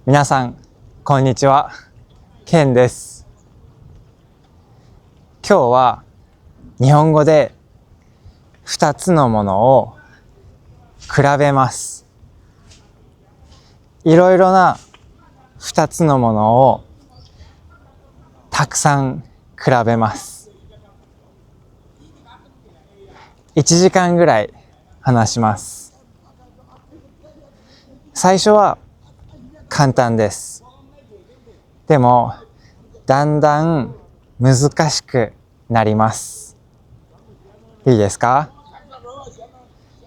皆さん、こんにちは。ケンです。今日は日本語で2つのものを比べます。いろいろな2つのものをたくさん比べます。1時間ぐらい話します。最初は簡単です。でもだんだん難しくなります。いいですか？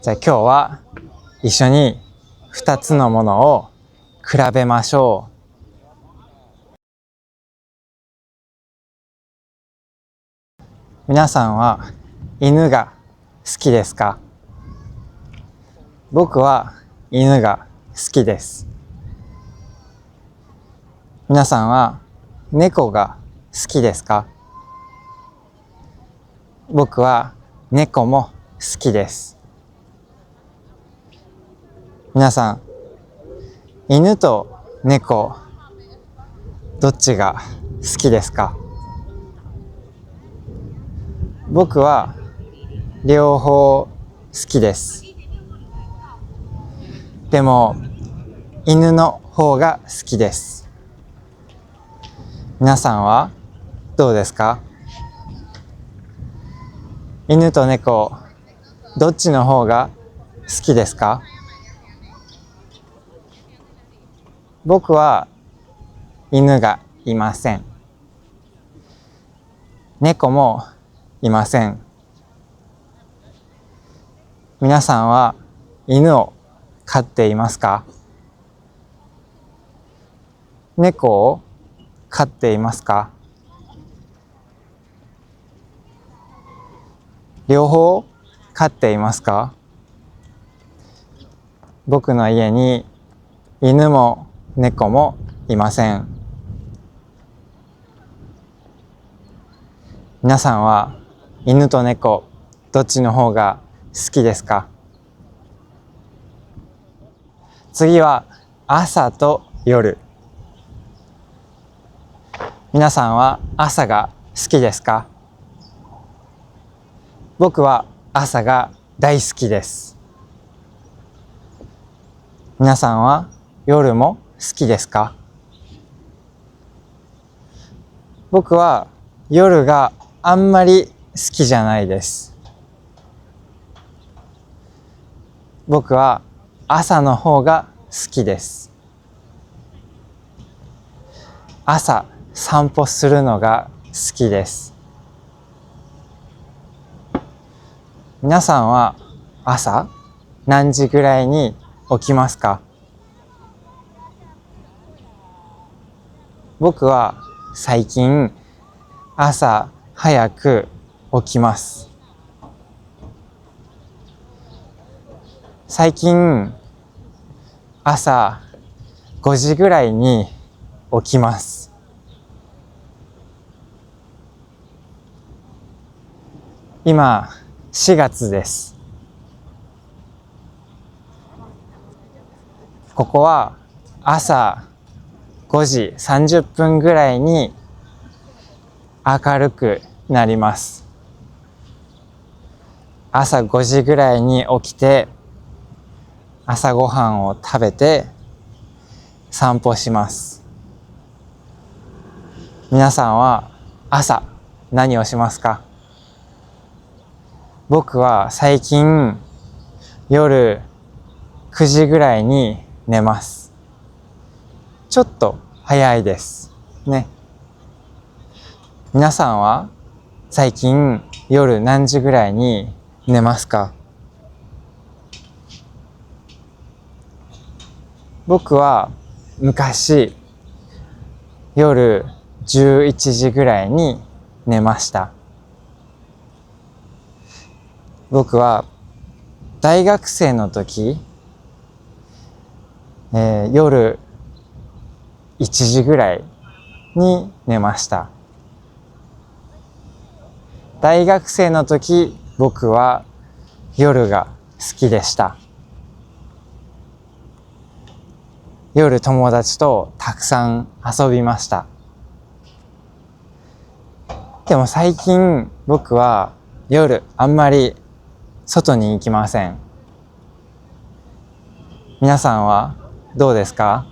じゃあ今日は一緒に2つのものを比べましょう。皆さんは犬が好きですか？僕は犬が好きです。皆さんは猫が好きですか？僕は猫も好きです。皆さん、犬と猫、どっちが好きですか？僕は両方好きです。でも、犬の方が好きです。皆さんはどうですか？犬と猫、どっちの方が好きですか？僕は犬がいません。猫もいません。皆さんは犬を飼っていますか？猫を飼っていますか？両方飼っていますか？僕の家に犬も猫もいません。皆さんは犬と猫どっちの方が好きですか？次は朝と夜。皆さんは朝が好きですか？僕は朝が大好きです。皆さんは夜も好きですか？僕は夜があんまり好きじゃないです。僕は朝の方が好きです。朝散歩するのが好きです。皆さんは朝何時ぐらいに起きますか？僕は最近朝早く起きます。最近朝5時ぐらいに起きます。今4月です。ここは朝5時30分ぐらいに明るくなります。朝5時ぐらいに起きて朝ごはんを食べて散歩します。皆さんは朝何をしますか？僕は最近夜9時ぐらいに寝ます。ちょっと早いですね。皆さんは最近夜何時ぐらいに寝ますか？僕は昔夜11時ぐらいに寝ました。僕は大学生の時、夜1時ぐらいに寝ました。大学生の時、僕は夜が好きでした。夜友達とたくさん遊びました。でも最近僕は夜あんまり外に行きません。皆さんはどうですか？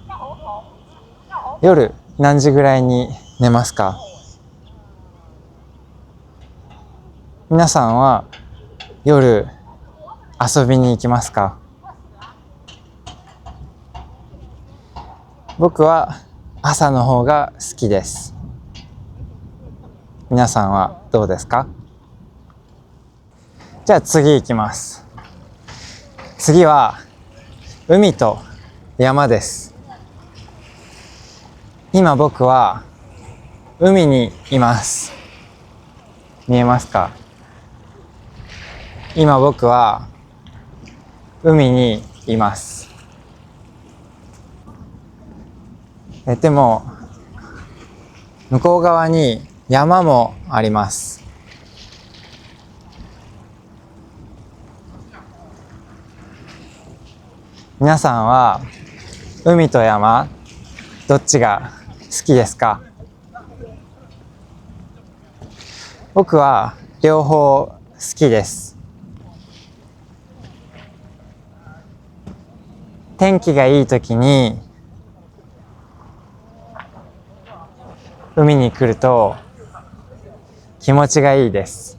夜何時ぐらいに寝ますか？皆さんは夜遊びに行きますか？僕は朝の方が好きです。皆さんはどうですか？じゃあ次行きます。次は海と山です。今僕は海にいます。見えますか？今僕は海にいます。でも向こう側に山もあります。皆さんは海と山どっちが好きですか？僕は両方好きです。天気がいい時に海に来ると気持ちがいいです。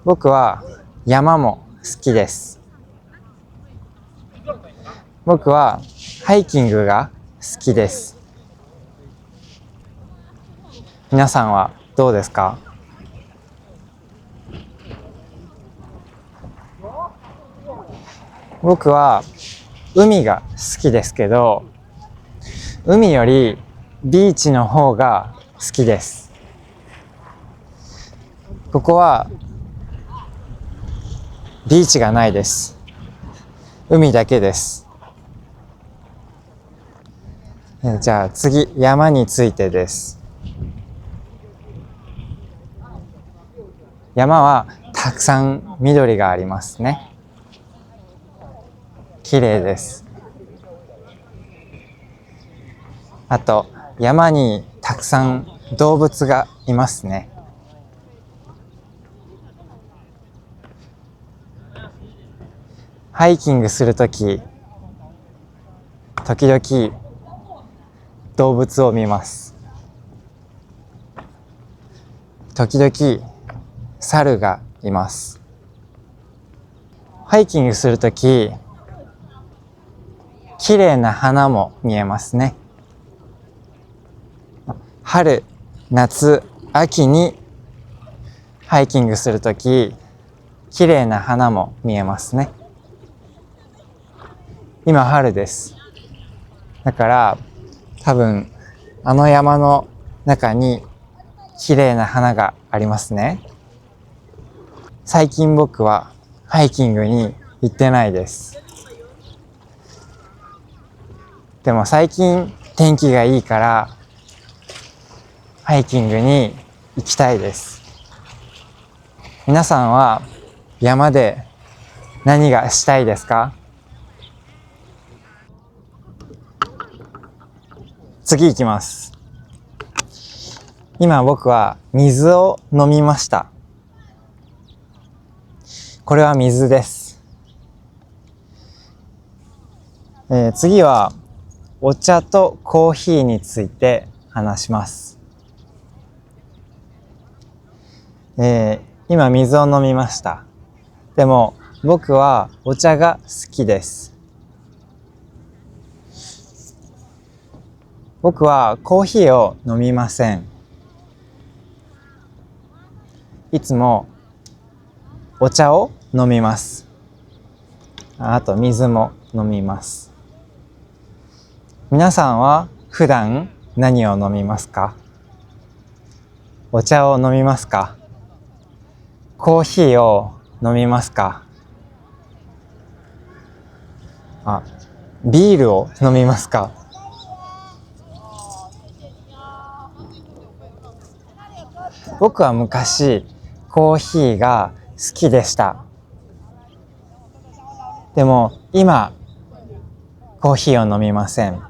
僕は山も好きです。僕はハイキングが好きです。皆さんはどうですか？僕は海が好きですけど、海よりビーチの方が好きです。ここはビーチがないです。海だけです。じゃあ次、山についてです。山はたくさん緑がありますね。綺麗です。あと山にたくさん動物がいますね。ハイキングするとき、時々動物を見ます。時々猿がいます。ハイキングするとき、綺麗な花も見えますね。春、夏、秋にハイキングするとき、綺麗な花も見えますね。今春です。だから多分あの山の中に綺麗な花がありますね。最近僕はハイキングに行ってないです。でも最近天気がいいからハイキングに行きたいです。皆さんは山で何がしたいですか？次行きます。今僕は水を飲みました。これは水です。次はお茶とコーヒーについて話します。今水を飲みました。でも僕はお茶が好きです。僕はコーヒーを飲みません。いつもお茶を飲みます。あと水も飲みます。皆さんは普段何を飲みますか？お茶を飲みますか？コーヒーを飲みますか？ビールを飲みますか？僕は昔コーヒーが好きでした。でも今コーヒーを飲みません。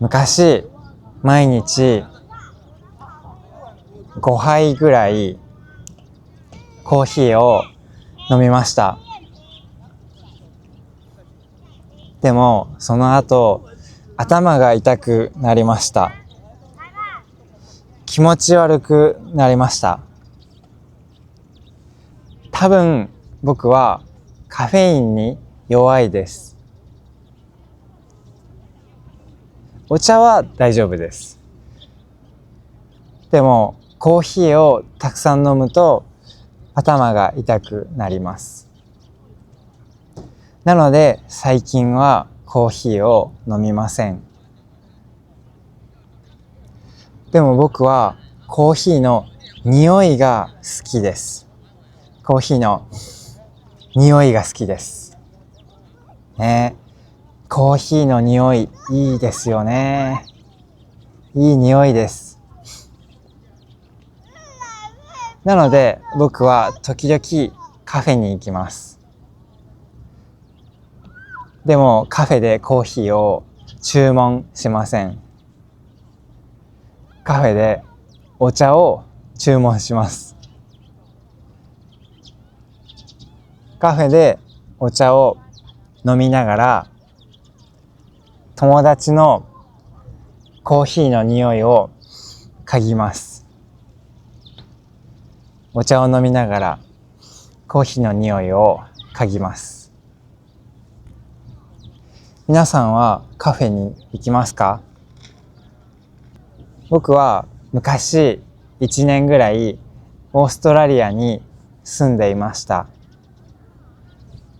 昔、毎日5杯ぐらいコーヒーを飲みました。でも、その後、頭が痛くなりました。気持ち悪くなりました。多分、僕はカフェインに弱いです。お茶は大丈夫です。でも、コーヒーをたくさん飲むと頭が痛くなります。なので、最近はコーヒーを飲みません。でも僕はコーヒーの匂いが好きです。コーヒーの匂いが好きです。ね、コーヒーの匂いいいですよね。いい匂いです。なので僕は時々カフェに行きます。でもカフェでコーヒーを注文しません。カフェでお茶を注文します。カフェでお茶を飲みながら友達のコーヒーの匂いを嗅ぎます。お茶を飲みながらコーヒーの匂いを嗅ぎます。皆さんはカフェに行きますか？僕は昔1年ぐらいオーストラリアに住んでいました。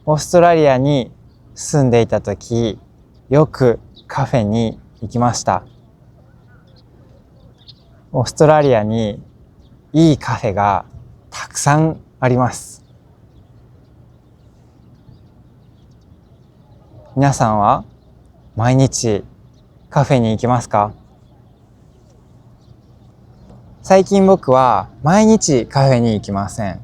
オーストラリアに住んでいた時、よくカフェに行きました。オーストラリアにいいカフェがたくさんあります。皆さんは毎日カフェに行きますか？最近僕は毎日カフェに行きません。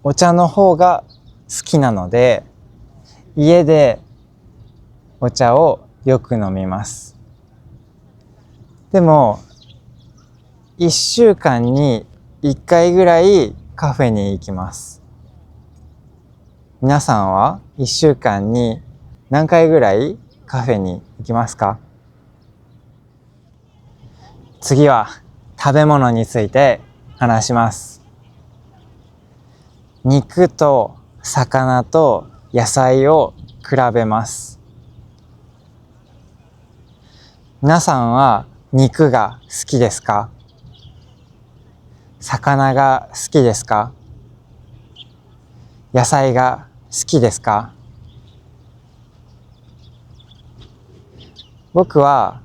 お茶の方が好きなので、家でお茶をよく飲みます。でも、1週間に1回ぐらいカフェに行きます。皆さんは1週間に何回ぐらいカフェに行きますか？次は食べ物について話します。肉と魚と野菜を比べます。皆さんは肉が好きですか？魚が好きですか？野菜が好きですか？僕は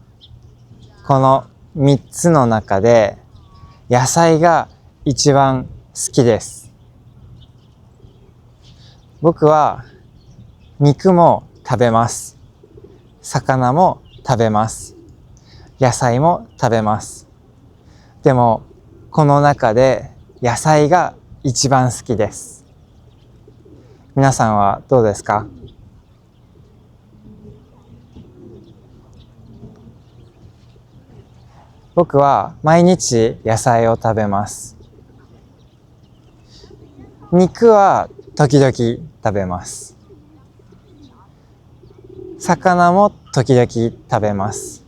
この3つの中で野菜が一番好きです。僕は肉も食べます。魚も食べます。野菜も食べます。でもこの中で野菜が一番好きです。皆さんはどうですか？僕は毎日野菜を食べます。肉は時々食べます。魚も時々食べます。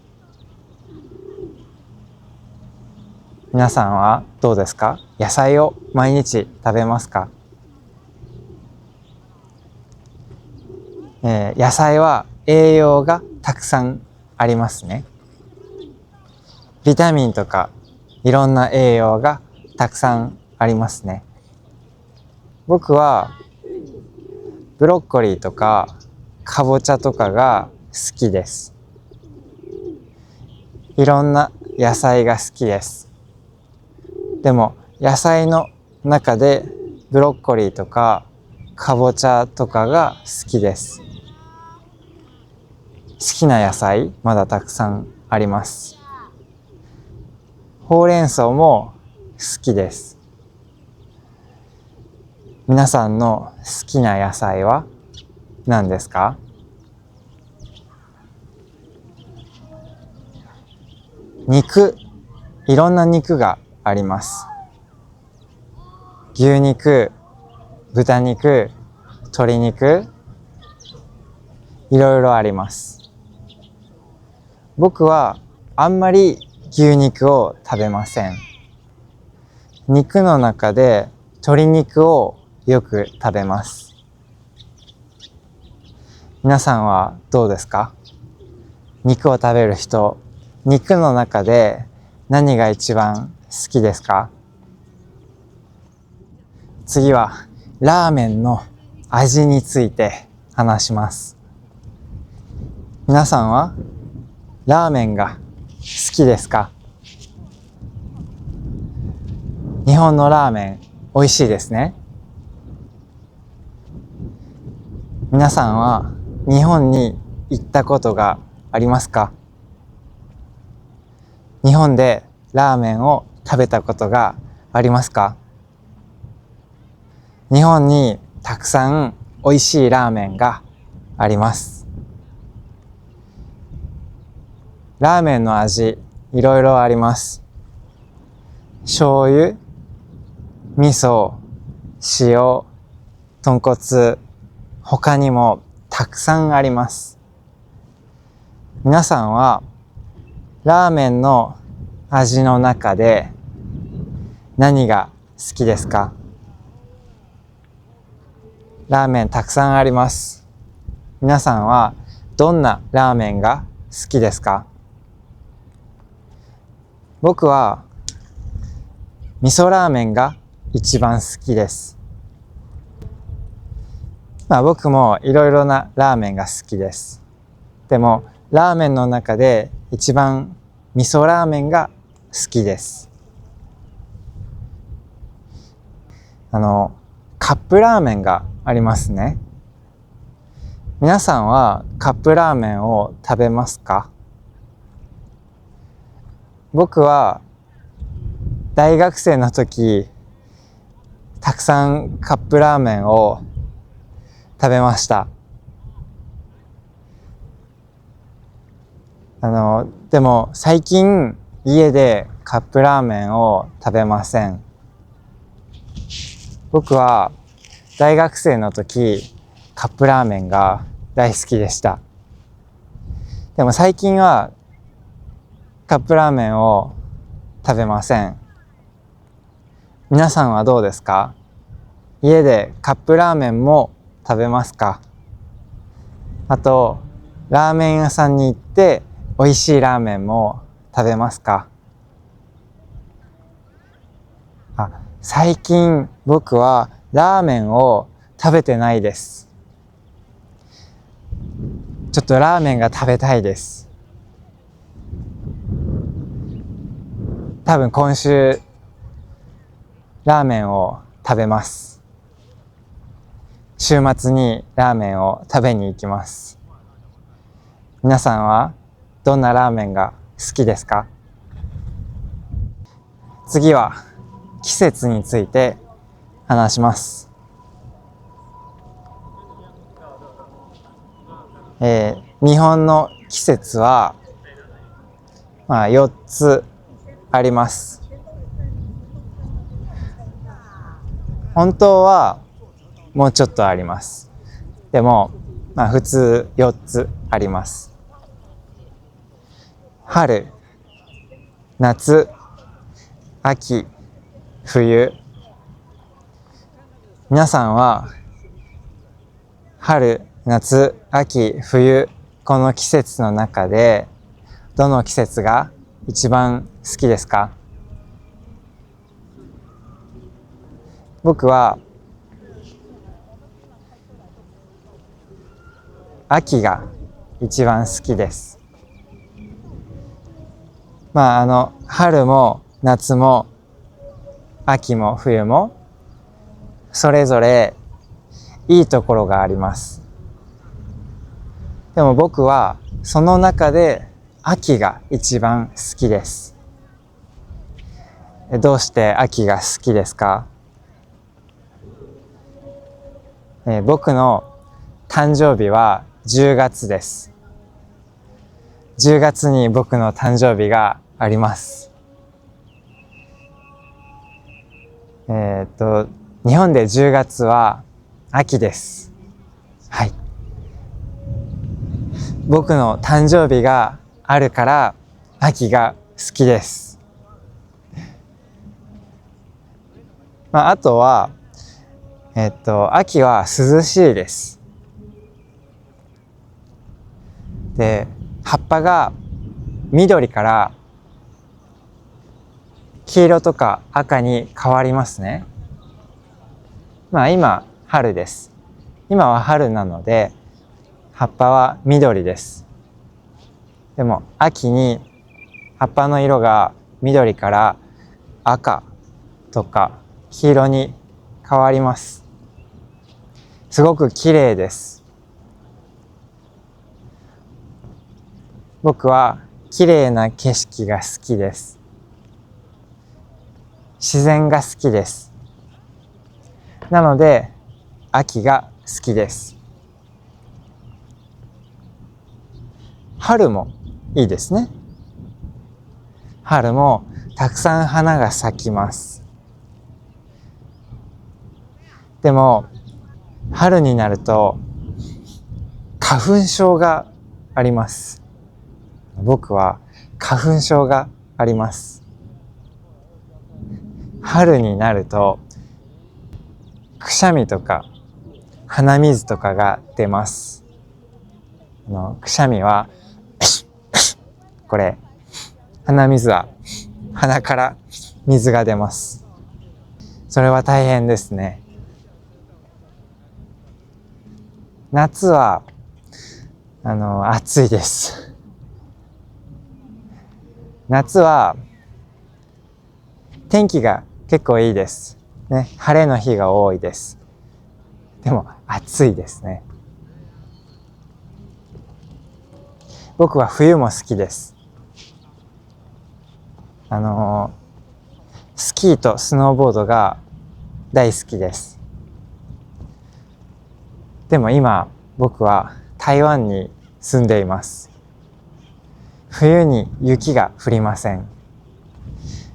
皆さんはどうですか？野菜を毎日食べますか？野菜は栄養がたくさんありますね。ビタミンとかいろんな栄養がたくさんありますね。僕はブロッコリーとかかぼちゃとかが好きです。いろんな野菜が好きです。でも野菜の中でブロッコリーとかかぼちゃとかが好きです。好きな野菜まだたくさんあります。ほうれん草も好きです。皆さんの好きな野菜は何ですか？肉、いろんな肉があります。牛肉、豚肉、鶏肉、いろいろあります。僕はあんまり牛肉を食べません。肉の中で鶏肉をよく食べます。皆さんはどうですか？肉を食べる人、肉の中で何が一番好きですか？次はラーメンの味について話します。皆さんはラーメンが好きですか？日本のラーメン美味しいですね。皆さんは日本に行ったことがありますか？日本でラーメンを食べたことがありますか？日本にたくさん美味しいラーメンがあります。ラーメンの味、いろいろあります。醤油、味噌、塩、豚骨、他にもたくさんあります。皆さんはラーメンの味の中で何が好きですか？ラーメンたくさんあります。皆さんはどんなラーメンが好きですか？僕は味噌ラーメンが一番好きです。僕もいろいろなラーメンが好きです。でもラーメンの中で一番味噌ラーメンが好きです。カップラーメンがありますね。皆さんはカップラーメンを食べますか？僕は大学生の時、たくさんカップラーメンを食べました。でも最近家でカップラーメンを食べません。僕は大学生の時、カップラーメンが大好きでした。でも最近はカップラーメンを食べません。皆さんはどうですか？家でカップラーメンも食べますか？あと、ラーメン屋さんに行って美味しいラーメンも食べますか？最近僕はラーメンを食べてないです。ちょっとラーメンが食べたいです。多分今週ラーメンを食べます。週末にラーメンを食べに行きます。皆さんはどんなラーメンが好きですか？次は季節について話します。日本の季節は、4つあります。本当はもうちょっとあります。でも、普通4つあります。春、夏、秋、冬。皆さんは春、夏、秋、冬、この季節の中でどの季節が一番好きですか？僕は秋が一番好きです。春も夏も秋も冬もそれぞれいいところがあります。でも僕はその中で秋が一番好きです。どうして秋が好きですか？僕の誕生日は10月です。10月に僕の誕生日があります。日本で10月は秋です。はい。僕の誕生日があるから秋が好きです。あとは、秋は涼しいです。で、葉っぱが緑から黄色とか赤に変わりますね。今、春です。今は春なので、葉っぱは緑です。でも、秋に葉っぱの色が緑から赤とか黄色に変わります。すごく綺麗です。僕は綺麗な景色が好きです。自然が好きです。なので、秋が好きです。春もいいですね。春もたくさん花が咲きます。でも、春になると花粉症があります。僕は花粉症があります。春になるとくしゃみとか鼻水とかが出ます。くしゃみはこれ、鼻水は鼻から水が出ます。それは大変ですね。夏は暑いです。夏は天気が結構いいです。ね、晴れの日が多いです。でも暑いですね。僕は冬も好きです。スキーとスノーボードが大好きです。でも今、僕は台湾に住んでいます。冬に雪が降りません。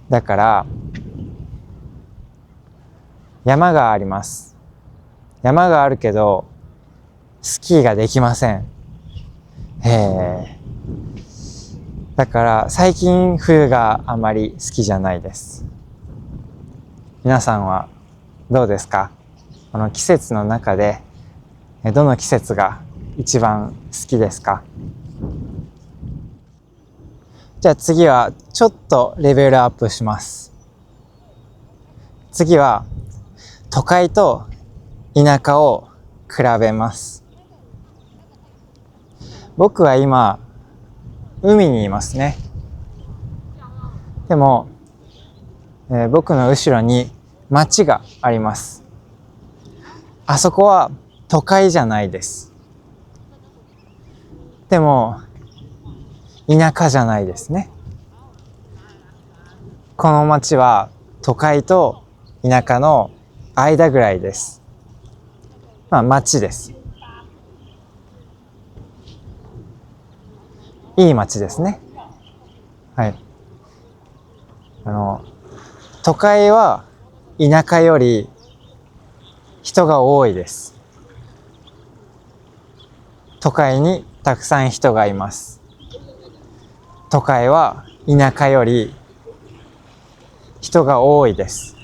だから、山があります。山があるけど、スキーができません。だから最近冬があまり好きじゃないです。皆さんはどうですか？この季節の中でどの季節が一番好きですか？じゃあ次はちょっとレベルアップします。次は都会と田舎を比べます。僕は今海にいますね。でも、僕の後ろに町があります。あそこは都会じゃないです。でも田舎じゃないですね。この町は都会と田舎の間ぐらいです。町です。いい町ですね。はい。都会は田舎より人が多いです。都会にたくさん人がいます。都会は田舎より人が多いです。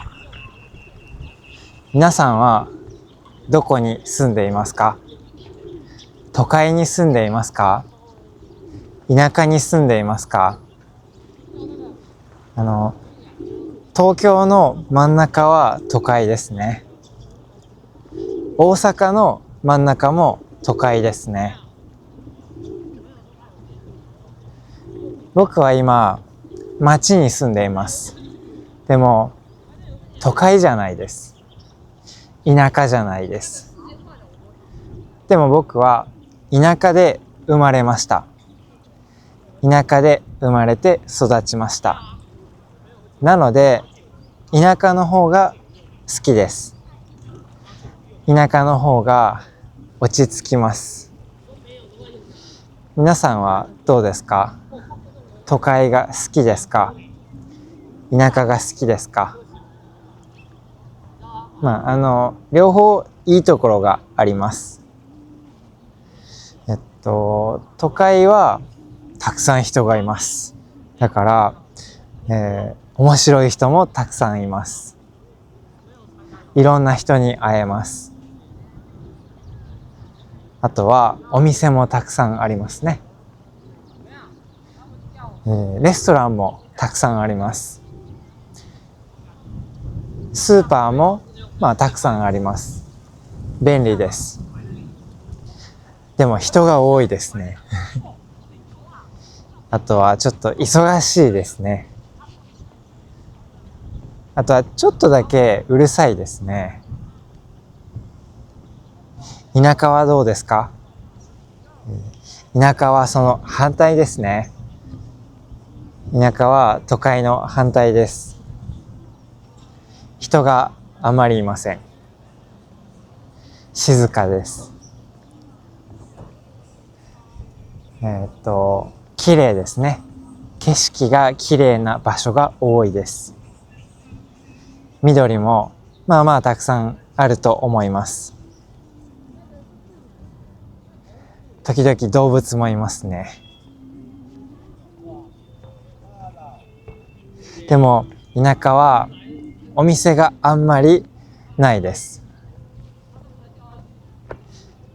皆さんはどこに住んでいますか？都会に住んでいますか？田舎に住んでいますか？東京の真ん中は都会ですね。大阪の真ん中も都会ですね。僕は今、町に住んでいます。でも、都会じゃないです。田舎じゃないです。でも僕は田舎で生まれました。田舎で生まれて育ちました。なので、田舎の方が好きです。田舎の方が落ち着きます。皆さんはどうですか？都会が好きですか？田舎が好きですか？両方いいところがあります。都会はたくさん人がいます。だから、面白い人もたくさんいます。いろんな人に会えます。あとはお店もたくさんありますね。レストランもたくさんあります。スーパーもたくさんあります。便利です。でも人が多いですね。あとはちょっと忙しいですね。あとはちょっとだけうるさいですね。田舎はどうですか？田舎はその反対ですね。田舎は都会の反対です。人があまりいません。静かです。綺麗ですね。景色が綺麗な場所が多いです。緑もたくさんあると思います。時々動物もいますね。でも田舎はお店があんまりないです。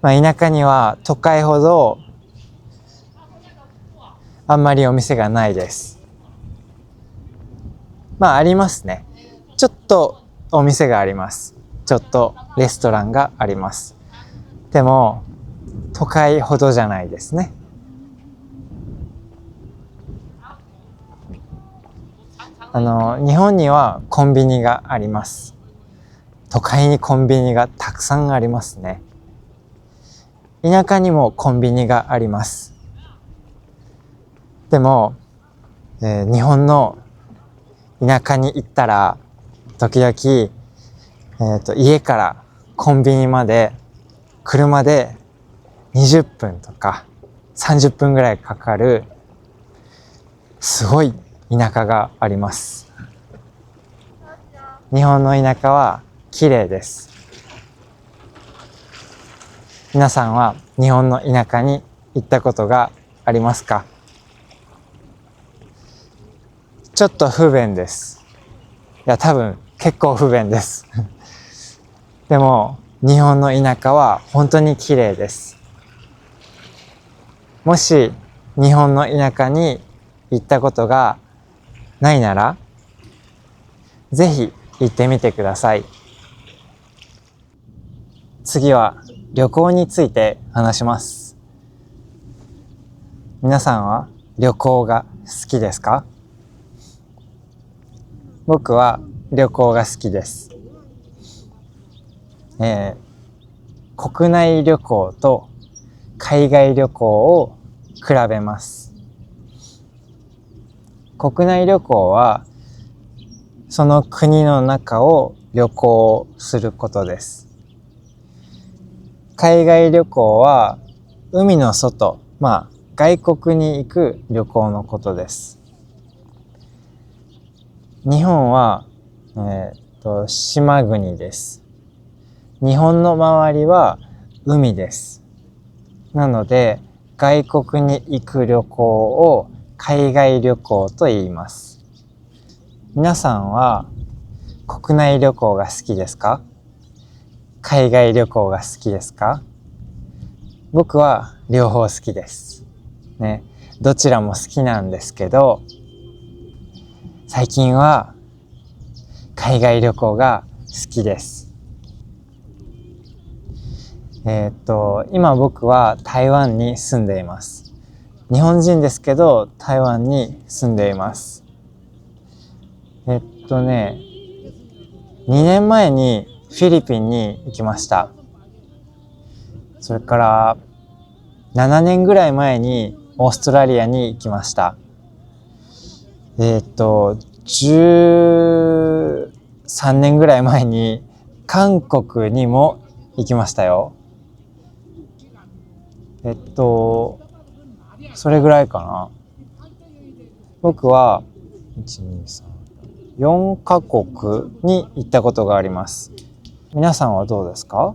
田舎には都会ほどあんまりお店がないです。ありますね。ちょっとお店があります。ちょっとレストランがあります。でも都会ほどじゃないですね。日本にはコンビニがあります。都会にコンビニがたくさんありますね。田舎にもコンビニがあります。でも、日本の田舎に行ったら時々、家からコンビニまで車で20分とか30分ぐらいかかるすごい田舎があります。日本の田舎は綺麗です。皆さんは日本の田舎に行ったことがありますか？ちょっと不便です。いや、多分結構不便です。でも日本の田舎は本当に綺麗です。もし日本の田舎に行ったことがないなら、ぜひ行ってみてください。次は旅行について話します。皆さんは旅行が好きですか？僕は旅行が好きです。国内旅行と海外旅行を比べます。国内旅行はその国の中を旅行することです。海外旅行は海の外、外国に行く旅行のことです。日本は、島国です。日本の周りは海です。なので外国に行く旅行を海外旅行と言います。皆さんは国内旅行が好きですか？海外旅行が好きですか？僕は両方好きですね。どちらも好きなんですけど、最近は海外旅行が好きです。今僕は台湾に住んでいます。日本人ですけど台湾に住んでいます。2年前にフィリピンに行きました。それから7年ぐらい前にオーストラリアに行きました。13年ぐらい前に韓国にも行きましたよ。それぐらいかな。僕は4カ国に行ったことがあります。皆さんはどうですか？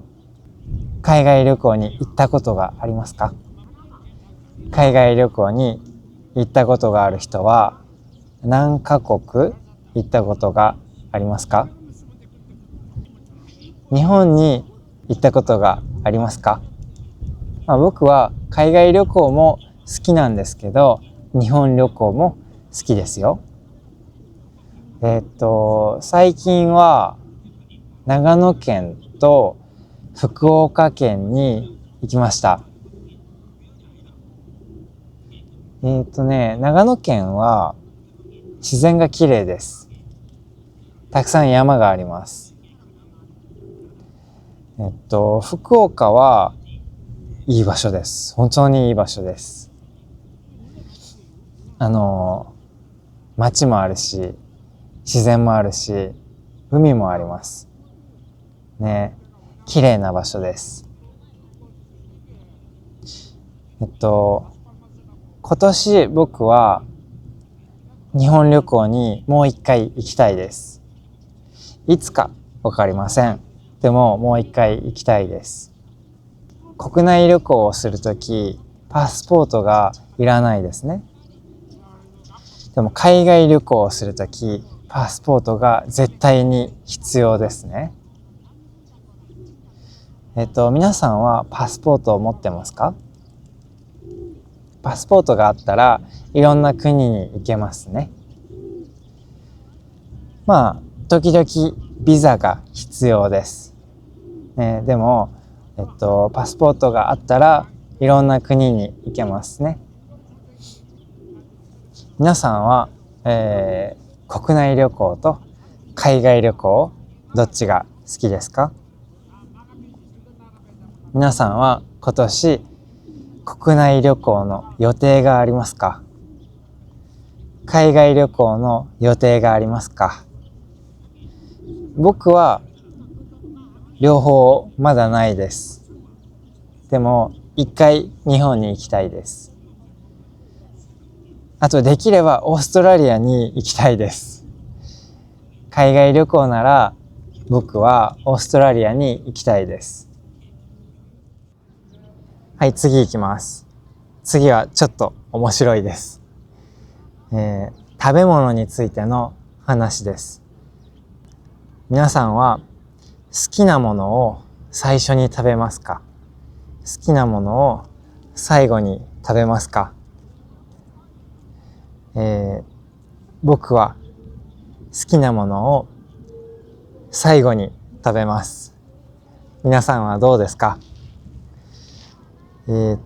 海外旅行に行ったことがありますか？海外旅行に行ったことがある人は何カ国行ったことがありますか？日本に行ったことがありますか？僕は海外旅行も好きなんですけど、日本旅行も好きですよ。最近は長野県と福岡県に行きました。長野県は自然が綺麗です。たくさん山があります。福岡はいい場所です。本当にいい場所です。街もあるし、自然もあるし、海もあります。ね、綺麗な場所です。今年僕は日本旅行にもう一回行きたいです。いつかわかりません。でももう一回行きたいです。国内旅行をするとき、パスポートがいらないですね。でも海外旅行をするとき、パスポートが絶対に必要ですね。皆さんはパスポートを持ってますか？パスポートがあったらいろんな国に行けますね。時々ビザが必要です。でも、パスポートがあったらいろんな国に行けますね。皆さんは、国内旅行と海外旅行どっちが好きですか？皆さんは今年国内旅行の予定がありますか？海外旅行の予定がありますか？僕は両方まだないです。でも一回日本に行きたいです。あとできればオーストラリアに行きたいです。海外旅行なら僕はオーストラリアに行きたいです。はい、次行きます。次はちょっと面白いです。食べ物についての話です。皆さんは好きなものを最初に食べますか？好きなものを最後に食べますか？僕は好きなものを最後に食べます。皆さんはどうですか？レ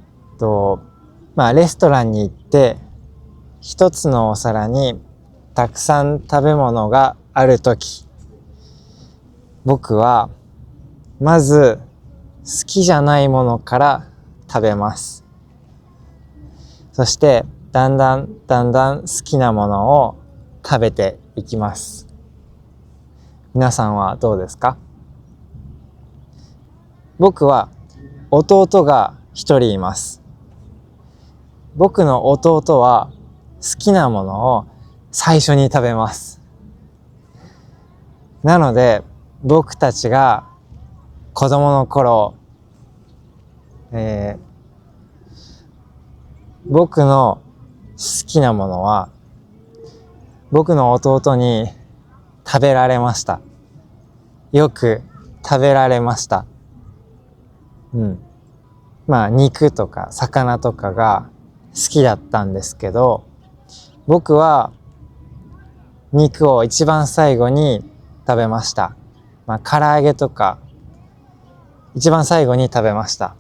ストランに行って一つのお皿にたくさん食べ物があるとき、僕はまず好きじゃないものから食べます。そしてだんだん好きなものを食べていきます。皆さんはどうですか？僕は弟が一人います。僕の弟は好きなものを最初に食べます。なので僕たちが子供の頃、僕の好きなものは僕の弟に食べられました。よく食べられました。肉とか魚とかが好きだったんですけど、僕は肉を一番最後に食べました。唐揚げとか一番最後に食べました。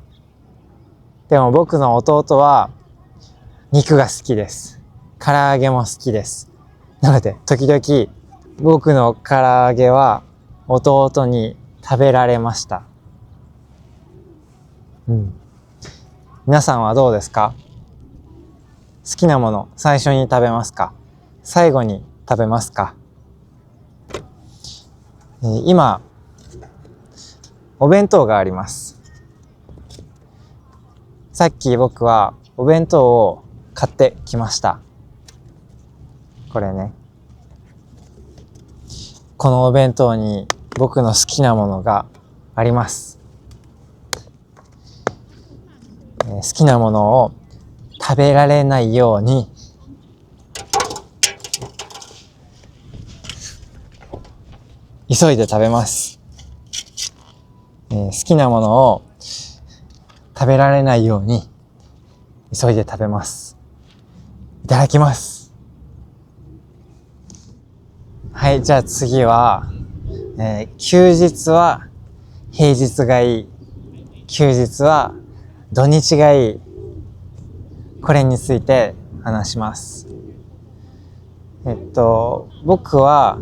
でも僕の弟は肉が好きです。唐揚げも好きです。なので時々僕の唐揚げは弟に食べられました。皆さんはどうですか？好きなもの最初に食べますか？最後に食べますか？今お弁当があります。さっき僕はお弁当を買ってきました。これね。このお弁当に僕の好きなものがあります。好きなものを食べられないように急いで食べます。好きなものを食べられないように急いで食べます。いただきます。はい、じゃあ次は、休日は平日がいい。休日は土日がいい。これについて話します。僕は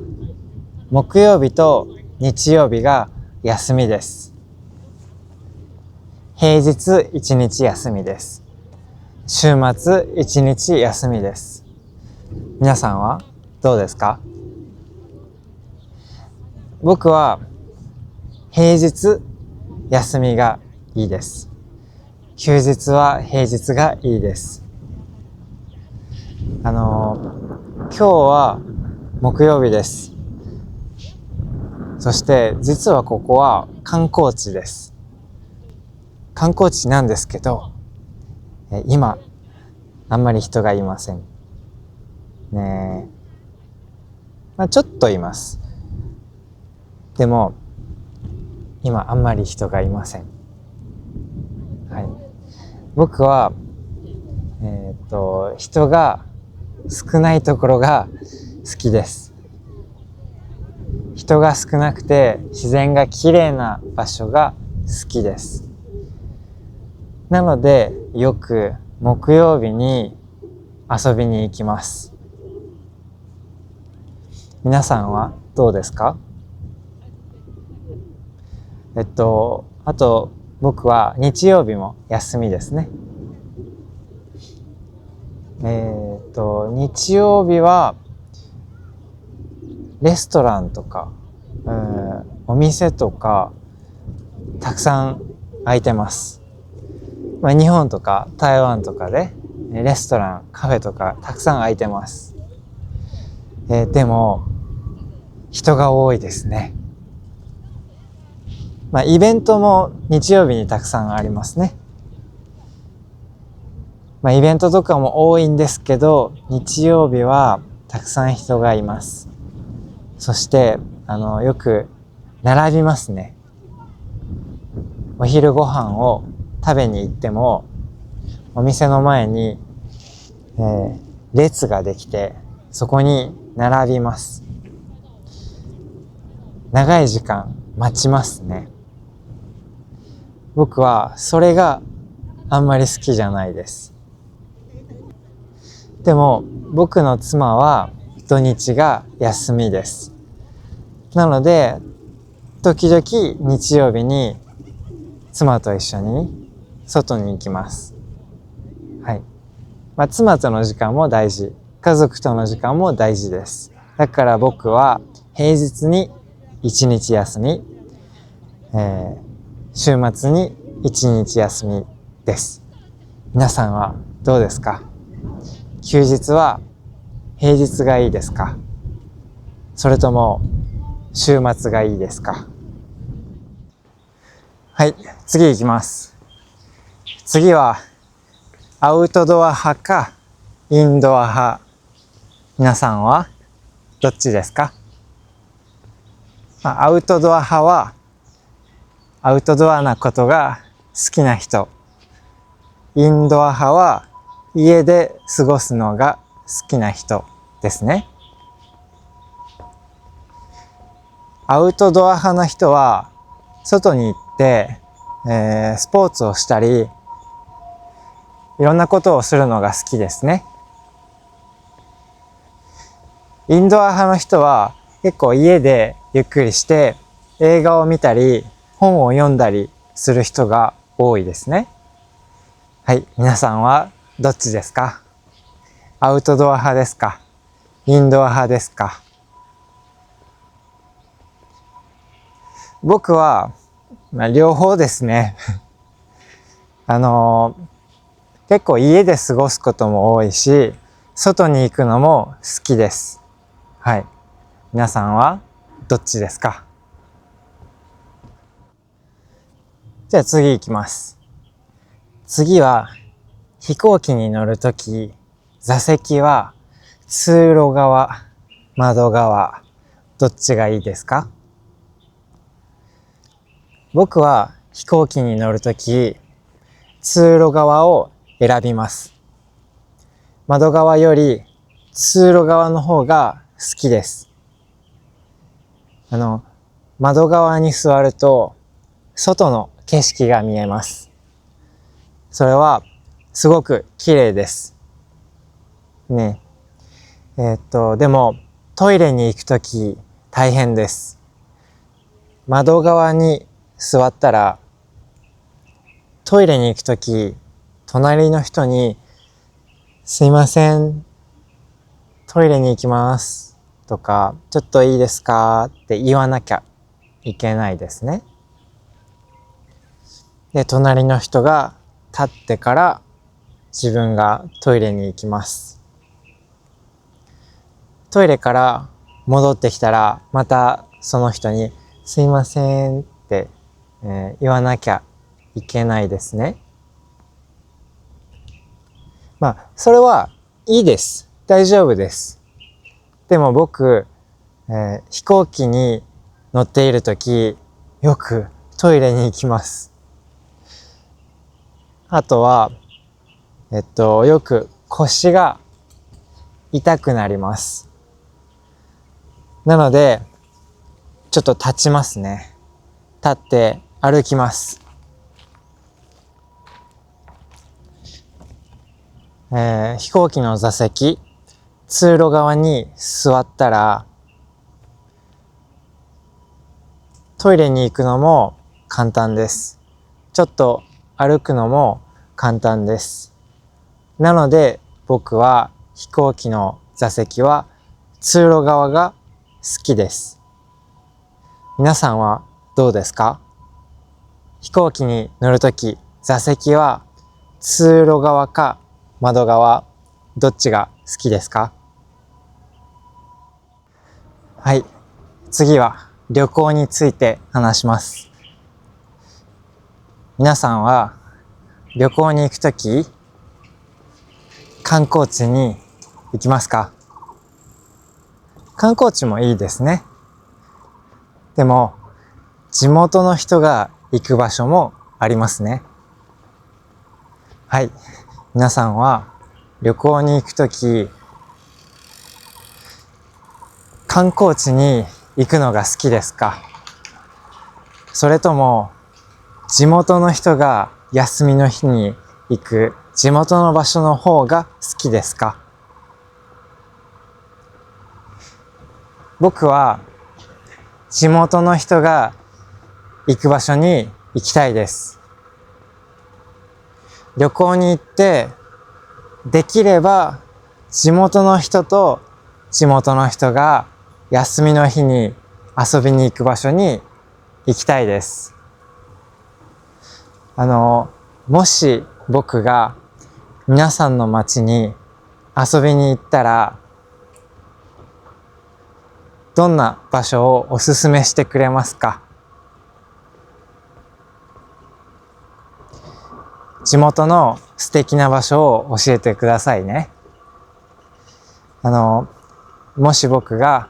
木曜日と日曜日が休みです。平日1日休みです。週末1日休みです。皆さんはどうですか？僕は平日休みがいいです。休日は平日がいいです。今日は木曜日です。そして実はここは観光地です。観光地なんですけど、今あんまり人がいませんね。ちょっといます。でも今あんまり人がいません。はい。僕は人が少ないところが好きです。人が少なくて自然がきれいな場所が好きです。なのでよく木曜日に遊びに行きます。皆さんはどうですか？あと僕は日曜日も休みですね。日曜日はレストランとか、お店とかたくさん開いてます。日本とか台湾とかでレストラン、カフェとかたくさん開いてます。でも人が多いですね。イベントも日曜日にたくさんありますね。イベントとかも多いんですけど、日曜日はたくさん人がいます。そしてよく並びますね。お昼ご飯を食べに行ってもお店の前に、列ができてそこに並びます。長い時間待ちますね。僕はそれがあんまり好きじゃないです。でも僕の妻は土日が休みです。なので時々日曜日に妻と一緒に外に行きます。はい。妻との時間も大事。家族との時間も大事です。だから僕は平日に1日休み、週末に1日休みです。皆さんはどうですか？休日は平日がいいですか？それとも週末がいいですか？はい、次行きます。次はアウトドア派かインドア派。皆さんはどっちですか？アウトドア派はアウトドアなことが好きな人。インドア派は家で過ごすのが好きな人ですね。アウトドア派の人は外に行って、スポーツをしたりいろんなことをするのが好きですね。インドア派の人は結構家でゆっくりして映画を見たり本を読んだりする人が多いですね。はい、皆さんはどっちですか？アウトドア派ですか？インドア派ですか？僕は両方ですね。結構家で過ごすことも多いし、外に行くのも好きです。はい。皆さんはどっちですか？じゃあ次行きます。次は飛行機に乗るとき、座席は通路側、窓側、どっちがいいですか？僕は飛行機に乗るとき、通路側を選びます。窓側より通路側の方が好きです。窓側に座ると外の景色が見えます。それはすごく綺麗です。ね。でもトイレに行くとき大変です。窓側に座ったらトイレに行くとき隣の人にすいません、トイレに行きますとか、ちょっといいですかって言わなきゃいけないですね。で、隣の人が立ってから自分がトイレに行きます。トイレから戻ってきたらまたその人にすいませんって、言わなきゃいけないですね。それはいいです。大丈夫です。でも僕、飛行機に乗っているとき、よくトイレに行きます。あとは、よく腰が痛くなります。なので、ちょっと立ちますね。立って歩きます。飛行機の座席、通路側に座ったら、トイレに行くのも簡単です。ちょっと歩くのも簡単です。なので僕は飛行機の座席は通路側が好きです。皆さんはどうですか？飛行機に乗るとき座席は通路側か窓側、どっちが好きですか？はい、次は旅行について話します。皆さんは旅行に行くとき観光地に行きますか？観光地もいいですね。でも地元の人が行く場所もありますね。はい、皆さんは旅行に行くとき観光地に行くのが好きですか？それとも地元の人が休みの日に行く地元の場所の方が好きですか？僕は地元の人が行く場所に行きたいです。旅行に行ってできれば地元の人と地元の人が休みの日に遊びに行く場所に行きたいです。もし僕が皆さんの町に遊びに行ったらどんな場所をおすすめしてくれますか？地元の素敵な場所を教えてくださいね。もし僕が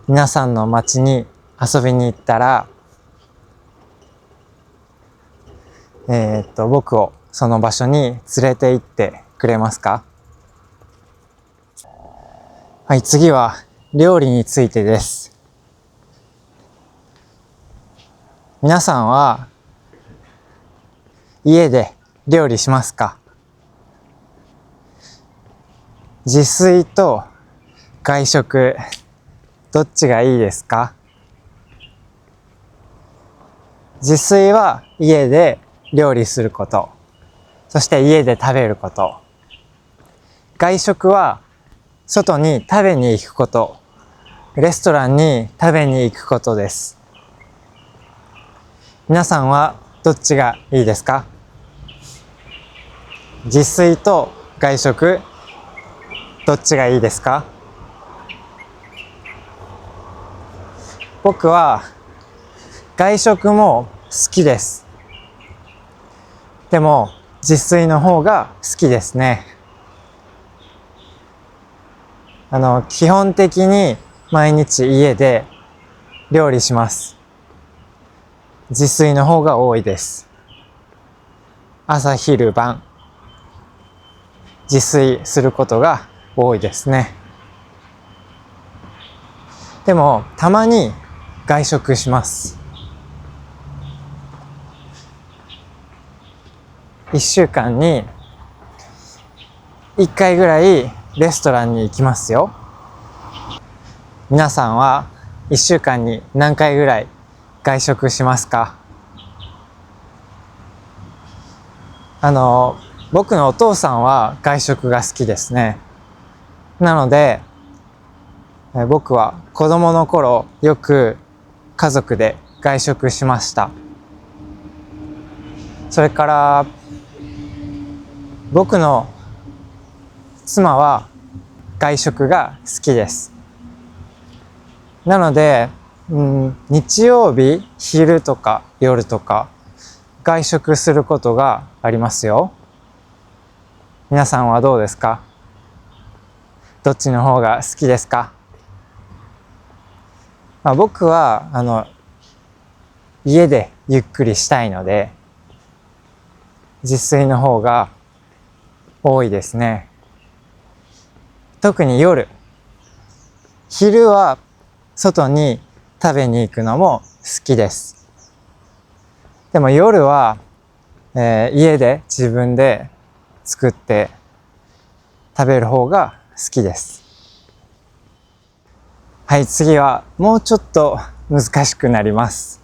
皆さんの町に遊びに行ったら、僕をその場所に連れて行ってくれますか？はい、次は料理についてです。皆さんは家で料理しますか？自炊と外食、どっちがいいですか？自炊は家で料理すること、そして家で食べること。外食は外に食べに行くこと、レストランに食べに行くことです。皆さんはどっちがいいですか？自炊と外食、どっちがいいですか？僕は外食も好きです。でも自炊の方が好きですね。基本的に毎日家で料理します。自炊の方が多いです。朝昼晩自炊することが多いですね。でもたまに外食します。1週間に1回ぐらいレストランに行きますよ。皆さんは1週間に何回ぐらい外食しますか？僕のお父さんは外食が好きですね。なので僕は子供の頃よく家族で外食しました。それから僕の妻は外食が好きです。なので、日曜日昼とか夜とか外食することがありますよ。皆さんはどうですか？どっちの方が好きですか？僕は家でゆっくりしたいので自炊の方が多いですね。特に夜、昼は外に食べに行くのも好きです。でも夜は、家で自分で作って食べる方が好きです。はい、次はもうちょっと難しくなります。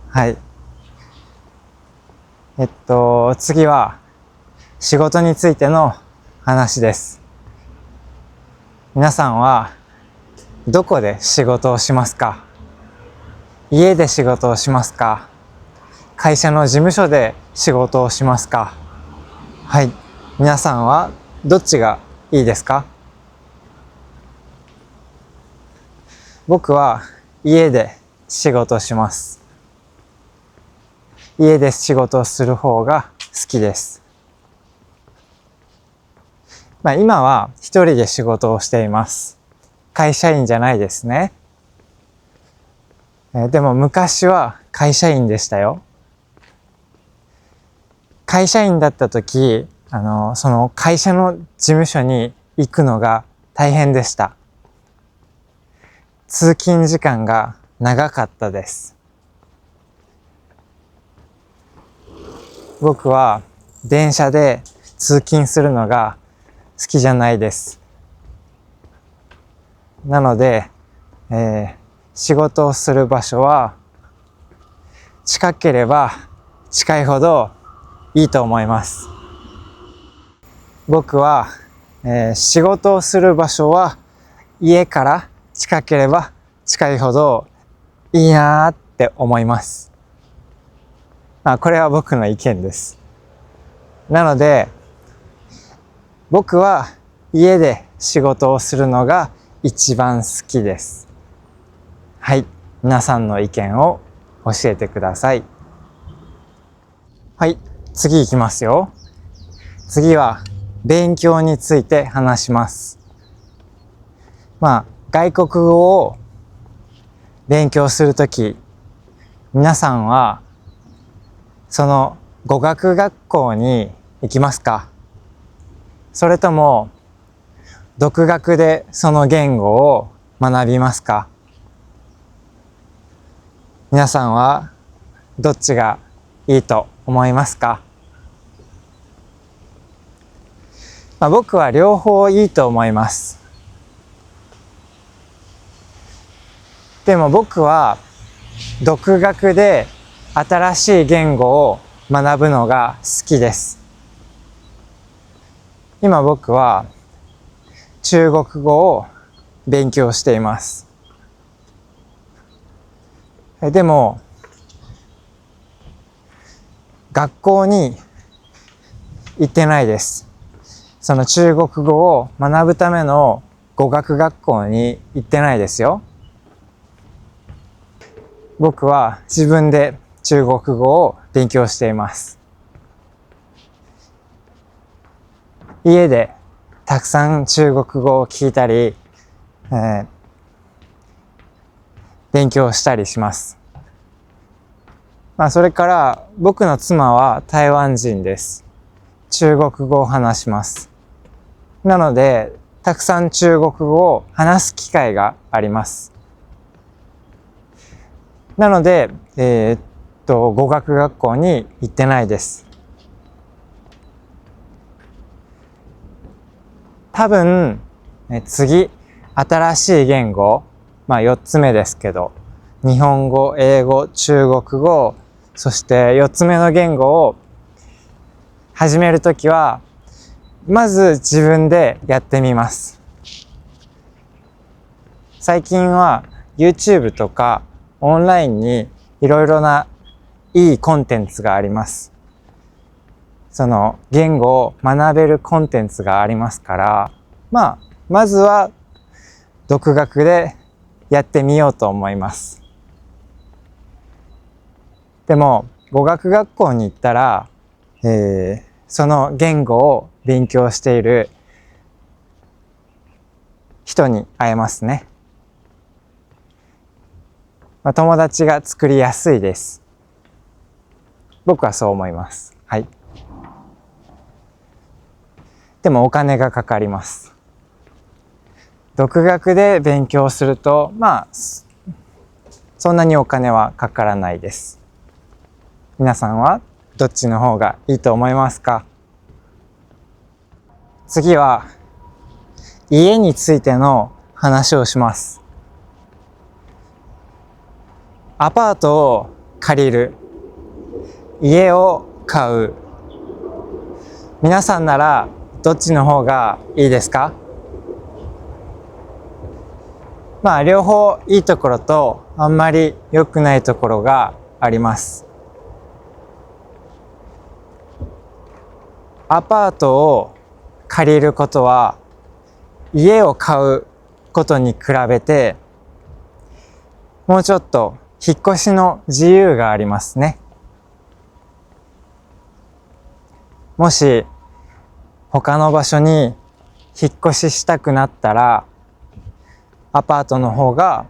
はい。次は仕事についての話です。皆さんはどこで仕事をしますか？家で仕事をしますか？会社の事務所で仕事をしますか？はい。皆さんはどっちがいいですか？僕は家で仕事をします。家で仕事をする方が好きです。今は一人で仕事をしています。会社員じゃないですね。でも昔は会社員でしたよ。会社員だった時、その会社の事務所に行くのが大変でした。通勤時間が長かったです。僕は電車で通勤するのが好きじゃないです。なので、仕事をする場所は近ければ近いほどいいと思います。僕は、仕事をする場所は家から近ければ近いほどいいなって思います。これは僕の意見です。なので僕は家で仕事をするのが一番好きです。はい、皆さんの意見を教えてください。はい、次いきますよ。次は勉強について話します。外国語を勉強するとき、皆さんはその語学学校に行きますか？それとも独学でその言語を学びますか？皆さんはどっちがいいと思いますか？僕は両方いいと思います。でも僕は独学で新しい言語を学ぶのが好きです。今僕は中国語を勉強しています。。でも学校に行ってないです。その中国語を学ぶための語学学校に行ってないですよ。僕は自分で中国語を勉強しています。家でたくさん中国語を聞いたり、勉強したりします。それから僕の妻は台湾人です。中国語を話します。なので、たくさん中国語を話す機会があります。なので、語学学校に行ってないです。多分、次、新しい言語、4つ目ですけど、日本語、英語、中国語、そして4つ目の言語を始めるときは、まず自分でやってみます。最近は YouTube とかオンラインにいろいろないいコンテンツがあります。その言語を学べるコンテンツがありますから、まずは独学でやってみようと思います。でも語学学校に行ったら、その言語を勉強している人に会えますね。友達が作りやすいです。僕はそう思います。はい。でもお金がかかります。独学で勉強すると、そんなにお金はかからないです。皆さんはどっちの方がいいと思いますか？次は家についての話をします。アパートを借りる、家を買う。皆さんならどっちの方がいいですか？両方いいところとあんまり良くないところがあります。アパートを借りることは家を買うことに比べてもうちょっと引っ越しの自由がありますね。もし他の場所に引っ越ししたくなったらアパートの方が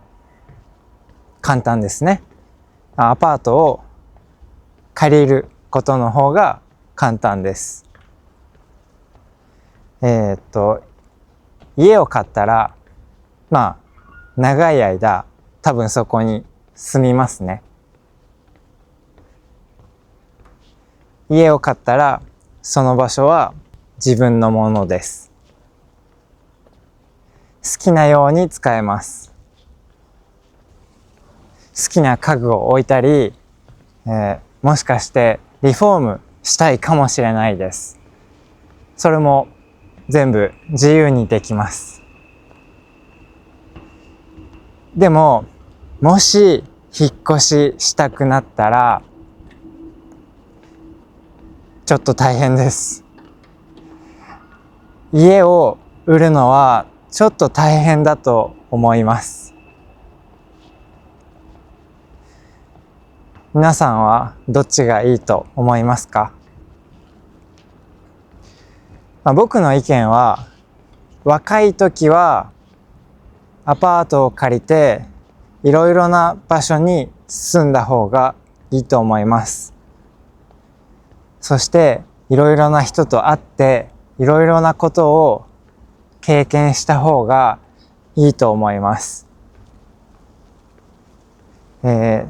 簡単ですね。アパートを借りることの方が簡単です。家を買ったら長い間多分そこに住みますね。家を買ったらその場所は自分のものです。好きなように使えます。好きな家具を置いたり、もしかしてリフォームしたいかもしれないです。それも全部自由にできます。でも、もし引っ越ししたくなったら、ちょっと大変です。家を売るのはちょっと大変だと思います。皆さんはどっちがいいと思いますか？僕の意見は、若い時はアパートを借りていろいろな場所に住んだ方がいいと思います。そしていろいろな人と会っていろいろなことを経験した方がいいと思います。で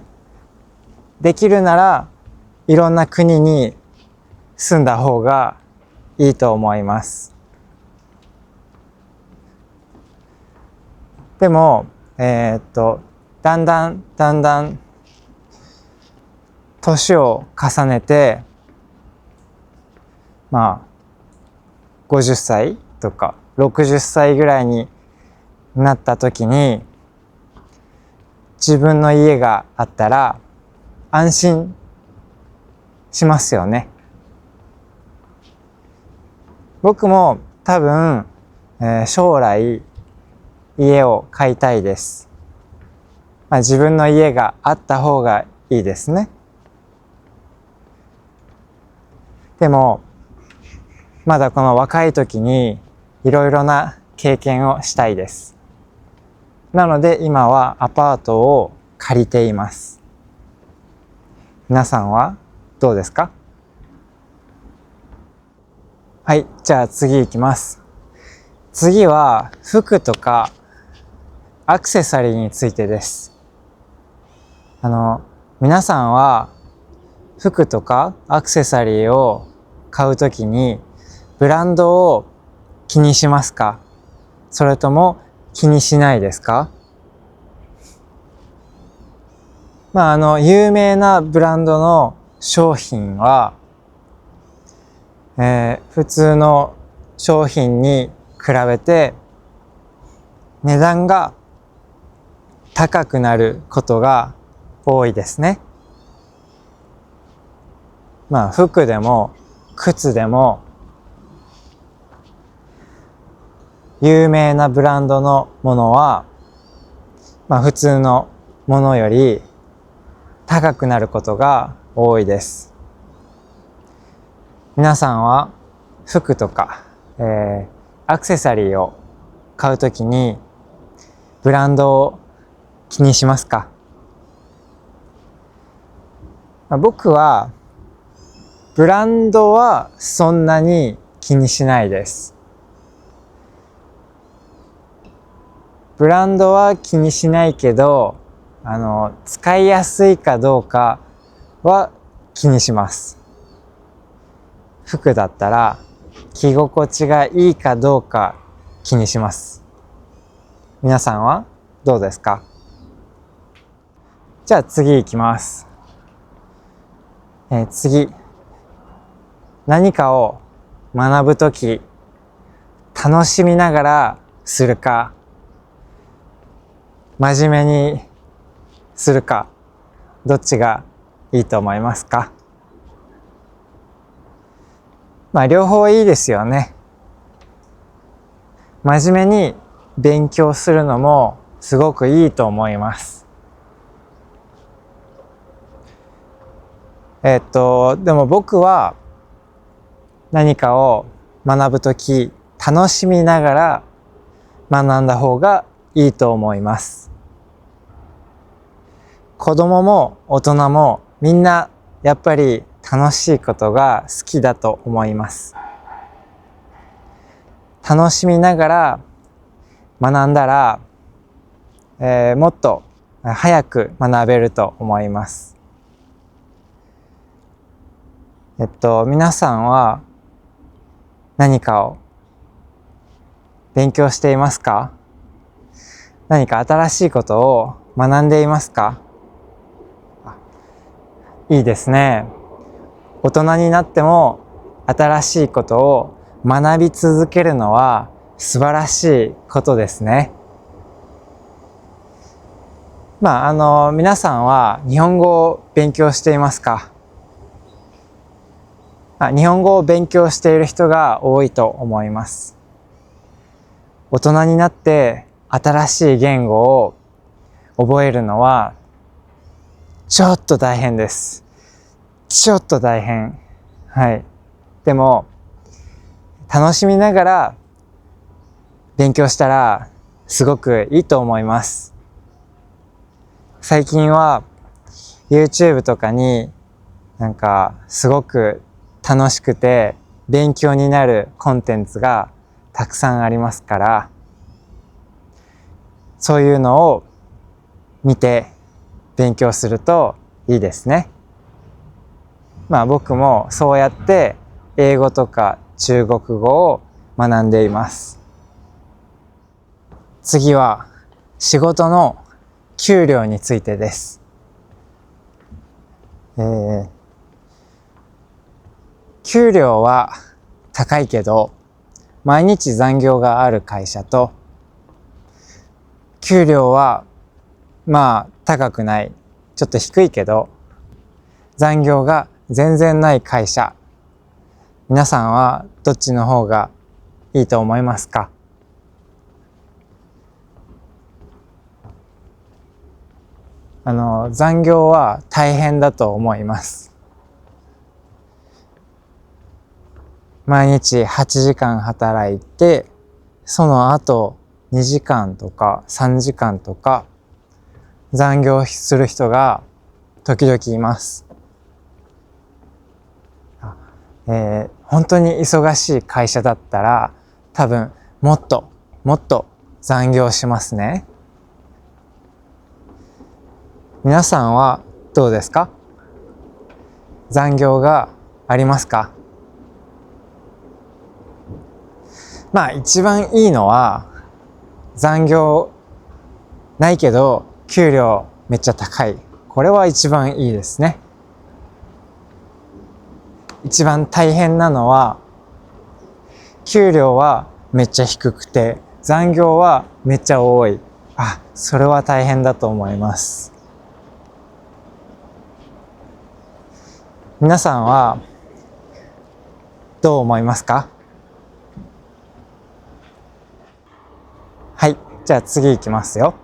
きるならいろんな国に住んだ方がいいと思います。でも、だんだん年を重ねて、50歳とか60歳ぐらいになった時に、自分の家があったら安心しますよね。僕も多分、将来家を買いたいです。自分の家があった方がいいですね。でもまだこの若い時にいろいろな経験をしたいです。なので今はアパートを借りています。皆さんはどうですか？はい、じゃあ次行きます。次は服とかアクセサリーについてです。皆さんは服とかアクセサリーを買うときにブランドを気にしますか？それとも気にしないですか？有名なブランドの商品は、普通の商品に比べて値段が高くなることが多いですね。服でも靴でも有名なブランドのものは、普通のものより高くなることが多いです。皆さんは服とか、アクセサリーを買うときにブランドを気にしますか？僕はブランドはそんなに気にしないです。ブランドは気にしないけど、使いやすいかどうかは気にします。服だったら着心地がいいかどうか気にします。皆さんはどうですか？じゃあ次行きます。次、何かを学ぶとき楽しみながらするか、真面目にするか、どっちがいいと思いますか？両方いいですよね。真面目に勉強するのもすごくいいと思います。でも僕は何かを学ぶとき楽しみながら学んだ方がいいと思います。子供も大人もみんなやっぱり楽しいことが好きだと思います。楽しみながら学んだら、もっと早く学べると思います。皆さんは何かを勉強していますか？何か新しいことを学んでいますか？いいですね。大人になっても新しいことを学び続けるのは素晴らしいことですね。皆さんは日本語を勉強していますか？日本語を勉強している人が多いと思います。大人になって新しい言語を覚えるのはちょっと大変です。ちょっと大変。はい。でも楽しみながら勉強したらすごくいいと思います。最近は YouTube とかにすごく楽しくて勉強になるコンテンツがたくさんありますから、そういうのを見て勉強するといいですね。僕もそうやって英語とか中国語を学んでいます。次は仕事の給料についてです。給料は高いけど毎日残業がある会社と、給料は高くない、ちょっと低いけど残業が全然ない会社、皆さんはどっちの方がいいと思いますか？残業は大変だと思います。毎日8時間働いて、その後2時間とか3時間とか残業する人が時々います。本当に忙しい会社だったら多分もっと残業しますね。皆さんはどうですか？残業がありますか？一番いいのは残業ないけど給料めっちゃ高い。これは一番いいですね。一番大変なのは給料はめっちゃ低くて残業はめっちゃ多い。それは大変だと思います。皆さんはどう思いますか？はい、じゃあ次いきますよ。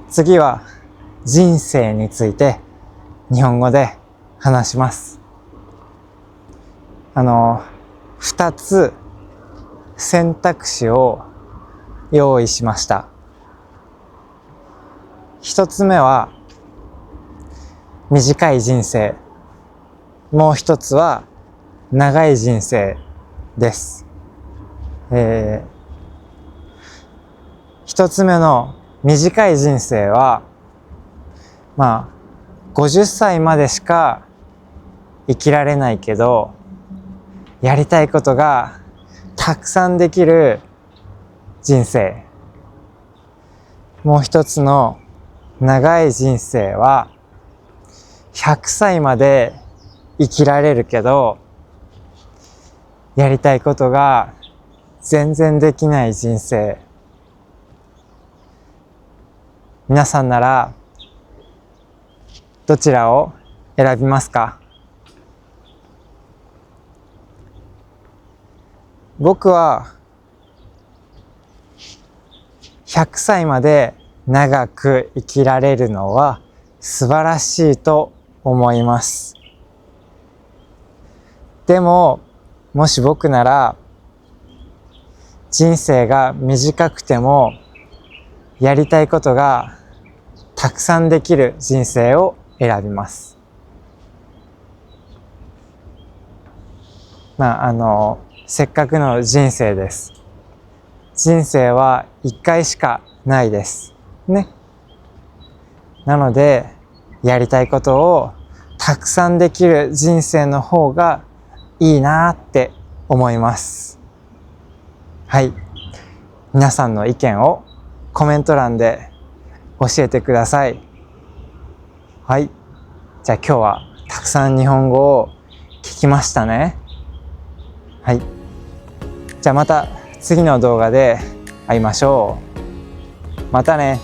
次は人生について日本語で話します。2つ選択肢を用意しました。1つ目は短い人生、もう1つは長い人生です。1つ目の短い人生は50歳までしか生きられないけどやりたいことがたくさんできる人生。もう一つの長い人生は100歳まで生きられるけどやりたいことが全然できない人生。皆さんならどちらを選びますか？僕は100歳まで長く生きられるのは素晴らしいと思います。でも、もし僕なら人生が短くてもやりたいことがたくさんできる人生を選びます。せっかくの人生です。人生は一回しかないですね。なのでやりたいことをたくさんできる人生の方がいいなって思います。はい、皆さんの意見をコメント欄で教えてください。はい、じゃあ今日はたくさん日本語を聞きましたね。はい、じゃあまた次の動画で会いましょう。またね。